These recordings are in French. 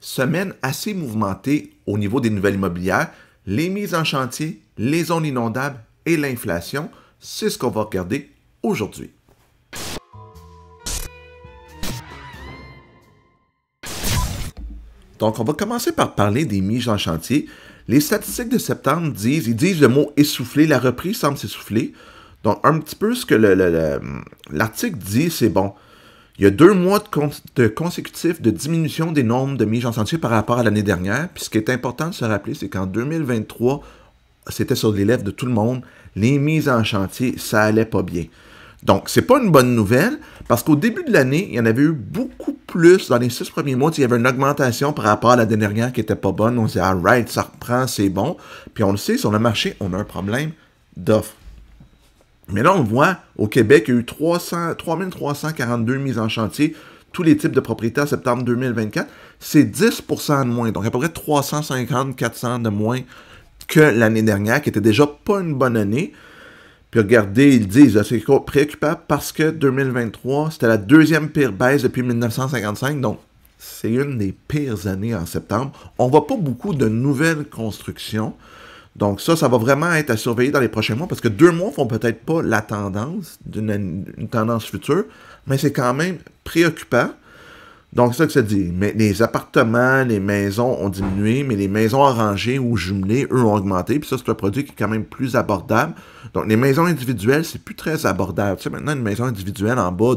Semaine assez mouvementée au niveau des nouvelles immobilières, les mises en chantier, les zones inondables et l'inflation, c'est ce qu'on va regarder aujourd'hui. Donc, on va commencer par parler des mises en chantier. Les statistiques de septembre disent le mot essoufflé, la reprise semble s'essouffler. Donc, un petit peu ce que l'article dit, c'est bon. Il y a 2 mois de consécutifs de diminution des nombres de mises en chantier par rapport à l'année dernière. Puis ce qui est important de se rappeler, c'est qu'en 2023, c'était sur les lèvres de tout le monde. Les mises en chantier, ça allait pas bien. Donc, c'est pas une bonne nouvelle, parce qu'au début de l'année, il y en avait eu beaucoup plus dans les 6 premiers mois. Il y avait une augmentation par rapport à l'année dernière qui était pas bonne. On se dit, ah, right, ça reprend, c'est bon. Puis on le sait, sur le marché, on a un problème d'offre. Mais là, on voit, au Québec, il y a eu 3342 mises en chantier, tous les types de propriétés en septembre 2024. C'est 10% de moins, donc à peu près 350-400 de moins que l'année dernière, qui était déjà pas une bonne année. Puis regardez, ils disent, c'est préoccupant parce que 2023, c'était la deuxième pire baisse depuis 1955, donc c'est une des pires années en septembre. On voit pas beaucoup de nouvelles constructions. Donc ça va vraiment être à surveiller dans les prochains mois, parce que 2 mois font peut-être pas la tendance d'une tendance future, mais c'est quand même préoccupant. Donc c'est ça que ça dit. Mais les appartements, les maisons ont diminué, mais les maisons arrangées ou jumelées, eux, ont augmenté. Puis ça, c'est un produit qui est quand même plus abordable. Donc les maisons individuelles, c'est plus très abordable. Tu sais, maintenant, une maison individuelle en bas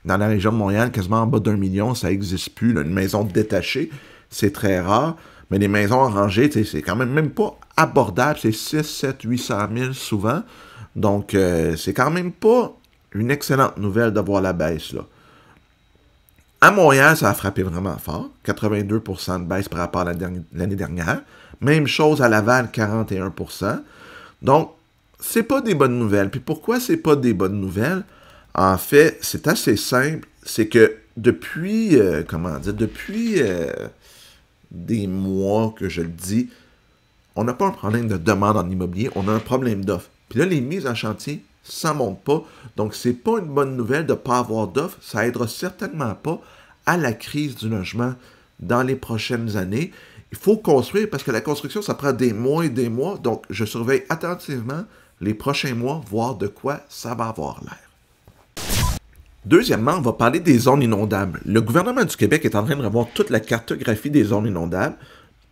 dans la région de Montréal, quasiment en bas d'1 million, ça n'existe plus. Là. Une maison détachée, c'est très rare. Mais les maisons arrangées, c'est quand même pas abordable. C'est 6, 7, 800 000 souvent. Donc, c'est quand même pas une excellente nouvelle de voir la baisse, là. À Montréal, ça a frappé vraiment fort. 82% de baisse par rapport à l'année dernière. Même chose à Laval, 41%. Donc, c'est pas des bonnes nouvelles. Puis pourquoi c'est pas des bonnes nouvelles? En fait, c'est assez simple. C'est que depuis, des mois que je le dis, on n'a pas un problème de demande en immobilier, on a un problème d'offre. Puis là, les mises en chantier, ça ne monte pas. Donc, c'est pas une bonne nouvelle de ne pas avoir d'offre. Ça aidera certainement pas à la crise du logement dans les prochaines années. Il faut construire, parce que la construction, ça prend des mois et des mois. Donc, je surveille attentivement les prochains mois, voir de quoi ça va avoir l'air. Deuxièmement, on va parler des zones inondables. Le gouvernement du Québec est en train de revoir toute la cartographie des zones inondables.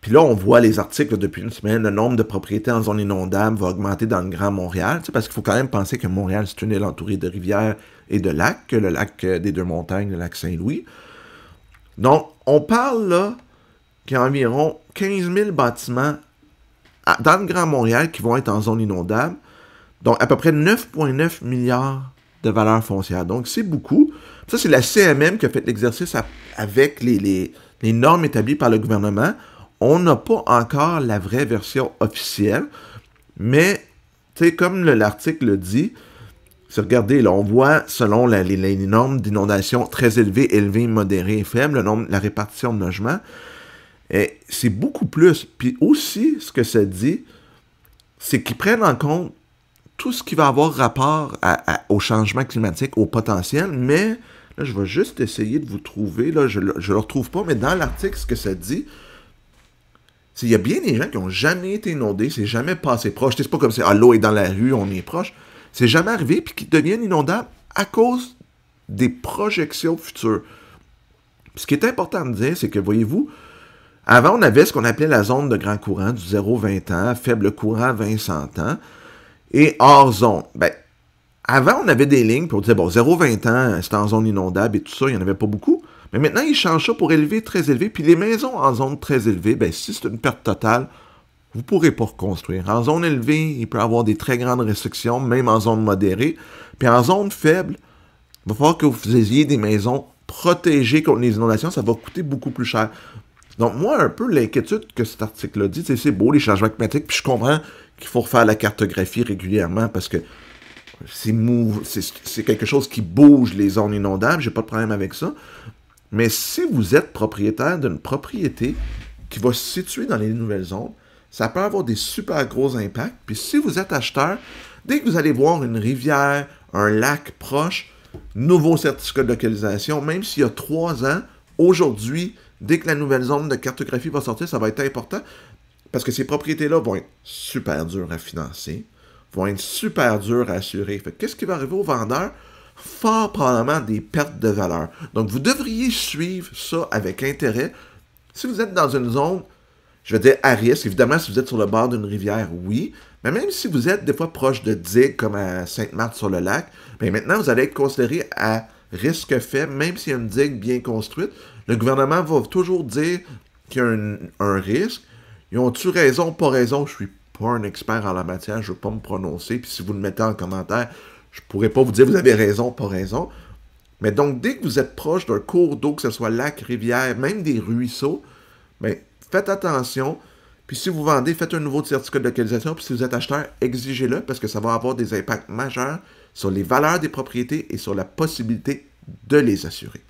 Puis là, on voit les articles depuis une semaine, le nombre de propriétés en zone inondable va augmenter dans le Grand Montréal, parce qu'il faut quand même penser que Montréal, c'est une île entourée de rivières et de lacs, le lac des Deux-Montagnes, le lac Saint-Louis. Donc, on parle là qu'il y a environ 15 000 bâtiments dans le Grand Montréal qui vont être en zone inondable, donc à peu près 9,9 milliards de valeur foncière. Donc, c'est beaucoup. Ça, c'est la CMM qui a fait l'exercice avec les normes établies par le gouvernement. On n'a pas encore la vraie version officielle, mais, tu sais, comme l'article le dit, regardez, là, on voit, selon les normes d'inondation très élevées, modérées et faibles, la répartition de logements, c'est beaucoup plus. Puis aussi, ce que ça dit, c'est qu'ils prennent en compte tout ce qui va avoir rapport au changement climatique, au potentiel, mais, là, je vais juste essayer de vous trouver, là, je ne le retrouve pas, mais dans l'article, ce que ça dit, il y a bien des gens qui n'ont jamais été inondés, c'est jamais passé proche. C'est pas comme si l'eau est dans la rue, on est proche. C'est jamais arrivé, puis qui deviennent inondables à cause des projections futures. Puis ce qui est important de dire, c'est que, voyez-vous, avant, on avait ce qu'on appelait la zone de grand courant, du 0-20 ans, faible courant 20-100 ans, et hors zone. Ben, avant, on avait des lignes, puis on disait, bon, 0-20 ans, c'était en zone inondable et tout ça, il n'y en avait pas beaucoup. Mais maintenant, ils changent ça pour élevé, très élevé. Puis les maisons en zone très élevée, ben, si c'est une perte totale, vous ne pourrez pas reconstruire. En zone élevée, il peut y avoir des très grandes restrictions, même en zone modérée. Puis en zone faible, il va falloir que vous ayez des maisons protégées contre les inondations. Ça va coûter beaucoup plus cher. Donc moi, un peu l'inquiétude que cet article-là dit, c'est beau les changements climatiques, puis je comprends qu'il faut refaire la cartographie régulièrement parce que c'est quelque chose qui bouge les zones inondables. J'ai pas de problème avec ça. Mais si vous êtes propriétaire d'une propriété qui va se situer dans les nouvelles zones, ça peut avoir des super gros impacts. Puis si vous êtes acheteur, dès que vous allez voir une rivière, un lac proche, nouveau certificat de localisation, même s'il y a 3 ans, aujourd'hui, dès que la nouvelle zone de cartographie va sortir, ça va être important parce que ces propriétés-là vont être super dures à financer, vont être super dures à assurer. Qu'est-ce qui va arriver aux vendeurs? Fort probablement des pertes de valeur. Donc, vous devriez suivre ça avec intérêt. Si vous êtes dans une zone, je vais dire à risque, évidemment, si vous êtes sur le bord d'une rivière, oui, mais même si vous êtes des fois proche de digues, comme à Sainte-Marthe-sur-le-Lac, bien maintenant, vous allez être considéré à risque faible, même s'il y a une digue bien construite. Le gouvernement va toujours dire qu'il y a un risque. Ils ont-tu raison, pas raison? Je suis pas un expert en la matière, je ne veux pas me prononcer, puis si vous le mettez en commentaire, je ne pourrais pas vous dire vous avez raison, pas raison. Mais donc, dès que vous êtes proche d'un cours d'eau, que ce soit lac, rivière, même des ruisseaux, bien, faites attention. Puis si vous vendez, faites un nouveau certificat de localisation. Puis si vous êtes acheteur, exigez-le parce que ça va avoir des impacts majeurs sur les valeurs des propriétés et sur la possibilité de les assurer.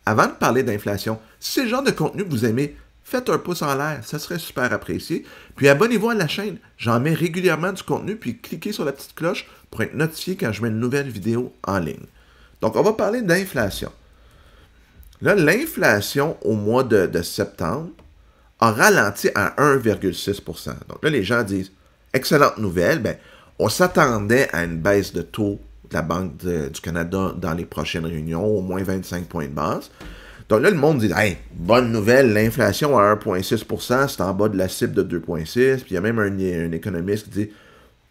Avant de parler d'inflation, si c'est le genre de contenu que vous aimez, faites un pouce en l'air, ça serait super apprécié. Puis abonnez-vous à la chaîne, j'en mets régulièrement du contenu, puis cliquez sur la petite cloche pour être notifié quand je mets une nouvelle vidéo en ligne. Donc, on va parler d'inflation. Là, l'inflation au mois de septembre a ralenti à 1,6 %. Donc là, les gens disent, excellente nouvelle, ben, on s'attendait à une baisse de taux de la Banque du Canada dans les prochaines réunions, au moins 25 points de base. Donc là, le monde dit, hey, bonne nouvelle, l'inflation à 1,6 %, c'est en bas de la cible de 2,6 %. Puis il y a même un économiste qui dit,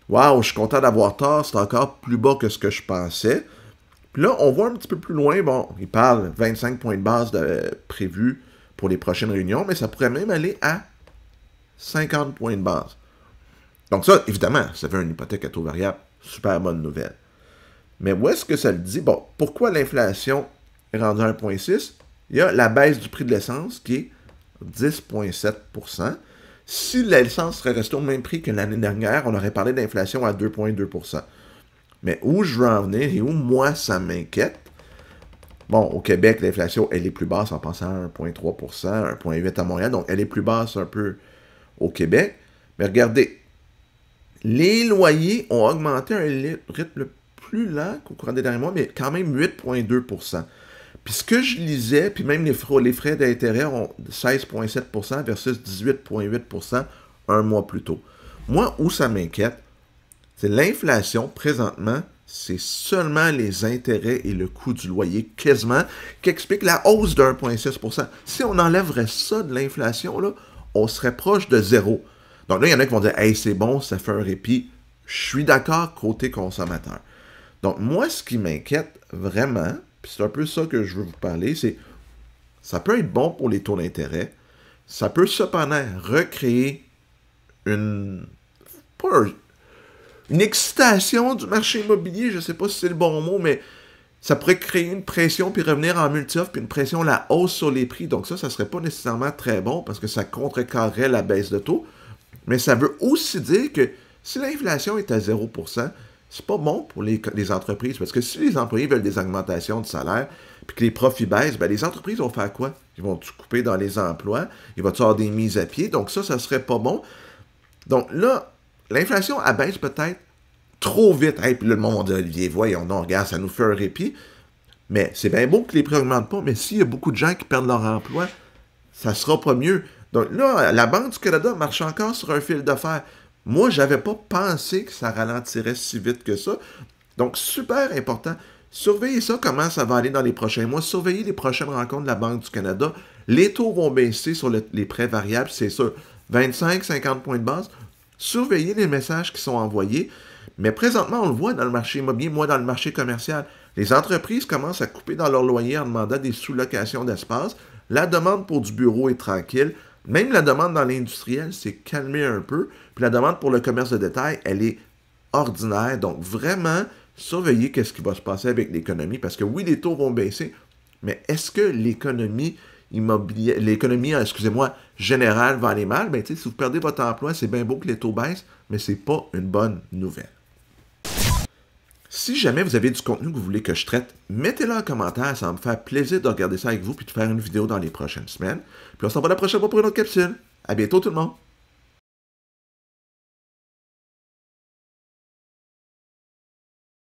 waouh, je suis content d'avoir tort, c'est encore plus bas que ce que je pensais. Puis là, on voit un petit peu plus loin, bon, il parle 25 points de base prévus pour les prochaines réunions, mais ça pourrait même aller à 50 points de base. Donc ça, évidemment, ça fait une hypothèque à taux variable, super bonne nouvelle. Mais où est-ce que ça le dit? Bon, pourquoi l'inflation est rendue à 1,6 %? Il y a la baisse du prix de l'essence qui est 10,7 %. Si l'essence serait restée au même prix que l'année dernière, on aurait parlé d'inflation à 2,2 %. Mais où je veux en venir et où moi ça m'inquiète, bon, au Québec, l'inflation, elle est plus basse en passant à 1,3 %, 1,8 % à Montréal, donc elle est plus basse un peu au Québec. Mais regardez, les loyers ont augmenté à un rythme plus lent qu'au courant des derniers mois, mais quand même 8,2 %. Puis ce que je lisais, puis même les frais d'intérêt ont 16,7 % versus 18,8 % un mois plus tôt. Moi, où ça m'inquiète, c'est l'inflation, présentement, c'est seulement les intérêts et le coût du loyer, quasiment, qui explique la hausse de 1,6 %. Si on enlèverait ça de l'inflation, là, on serait proche de zéro. Donc là, il y en a qui vont dire « Hey, c'est bon, ça fait un répit. » Je suis d'accord côté consommateur. Donc moi, ce qui m'inquiète vraiment, puis c'est un peu ça que je veux vous parler, c'est ça peut être bon pour les taux d'intérêt, ça peut cependant recréer une excitation du marché immobilier, je ne sais pas si c'est le bon mot, mais ça pourrait créer une pression puis revenir en multi-offre puis une pression à la hausse sur les prix. Donc ça ne serait pas nécessairement très bon parce que ça contrecarrerait la baisse de taux. Mais ça veut aussi dire que si l'inflation est à 0 %, c'est pas bon pour les entreprises parce que si les employés veulent des augmentations de salaire puis que les profits baissent, ben les entreprises vont faire quoi? Ils vont tout couper dans les emplois, il va y avoir des mises à pied, donc ça serait pas bon. Donc là, l'inflation abaisse peut-être trop vite. Hey, puis là, le monde va dire, Olivier, voyons, non, regarde, ça nous fait un répit. Mais c'est bien beau que les prix n'augmentent pas, mais s'il y a beaucoup de gens qui perdent leur emploi, ça sera pas mieux. Donc là, la Banque du Canada marche encore sur un fil de fer. Moi, je n'avais pas pensé que ça ralentirait si vite que ça. Donc, super important. Surveillez ça, comment ça va aller dans les prochains mois. Surveillez les prochaines rencontres de la Banque du Canada. Les taux vont baisser sur les prêts variables, c'est sûr. 25-50 points de base. Surveillez les messages qui sont envoyés. Mais présentement, on le voit dans le marché immobilier, moi dans le marché commercial. Les entreprises commencent à couper dans leur loyer en demandant des sous-locations d'espace. La demande pour du bureau est tranquille. Même la demande dans l'industriel s'est calmée un peu. Puis la demande pour le commerce de détail, elle est ordinaire. Donc vraiment, surveillez qu'est-ce qui va se passer avec l'économie. Parce que oui, les taux vont baisser, mais est-ce que l'économie immobilière, générale va aller mal? Ben, si vous perdez votre emploi, c'est bien beau que les taux baissent, mais c'est pas une bonne nouvelle. Si jamais vous avez du contenu que vous voulez que je traite, mettez-le en commentaire, ça va me faire plaisir de regarder ça avec vous puis de faire une vidéo dans les prochaines semaines. Puis on se revoit la prochaine fois pour une autre capsule. À bientôt tout le monde!